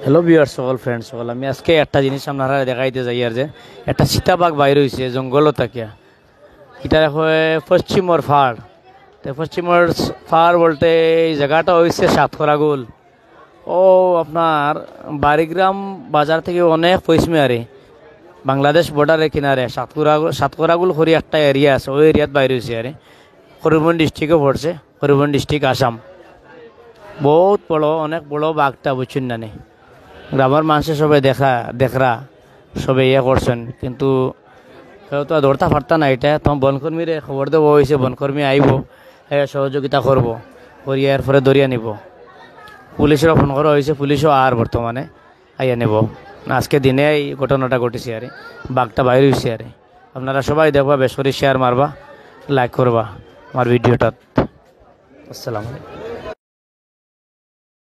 Hello viewers, সকল friends সকল, আমি আজকে একটা জিনিস আপনারা দেখাইতে যাই আর যে একটা চিতাবাঘ বাইর হয়েছে জঙ্গল তাকিয়া। এটা হয় পশ্চিমর ফাড়। তো পশ্চিমর ফাড় বলতে এই জায়গাটা হয়েছে সাতকরাগুল। ও আপনার বাড়িগ্রাম বাজার থেকে অনেক পশ্চিমে আরে বাংলাদেশ বর্ডারের কিনারে সাতকরাগুল করি একটা এরিয়া আছে, ওই এরিয়াত বাইর হয়েছে আরে। করিমগঞ্জ ডিস্ট্রিক্টও পড়ছে, করিমগঞ্জ ডিস্ট্রিক্ট আসাম। বহুত বড়, অনেক বড় বাঘটা, বুঝছেন না? গ্রামের মানুষের সবাই দেখরা সবাই ইয়ে করছেন, কিন্তু কেউ তো ধরতে পারতা না। এটা তোমার বনকর্মীরে খবর দেবো হয়েছে, বনকর্মী আইব, সহযোগিতা করব, করিয়া এরপরে দরিয়া নিব। পুলিশেরও ফোন করা হয়েছে, পুলিশও আর বর্তমানে আইয়া নেব। আজকে দিনে এই ঘটনাটা ঘটেছে আরে, বাঘটা বাইরে হয়েছে আরে। আপনারা সবাই দেখবা, বেশ করে শেয়ার মারবা, লাইক করবা আমার ভিডিওটা। আসসালামু আলাইকুম।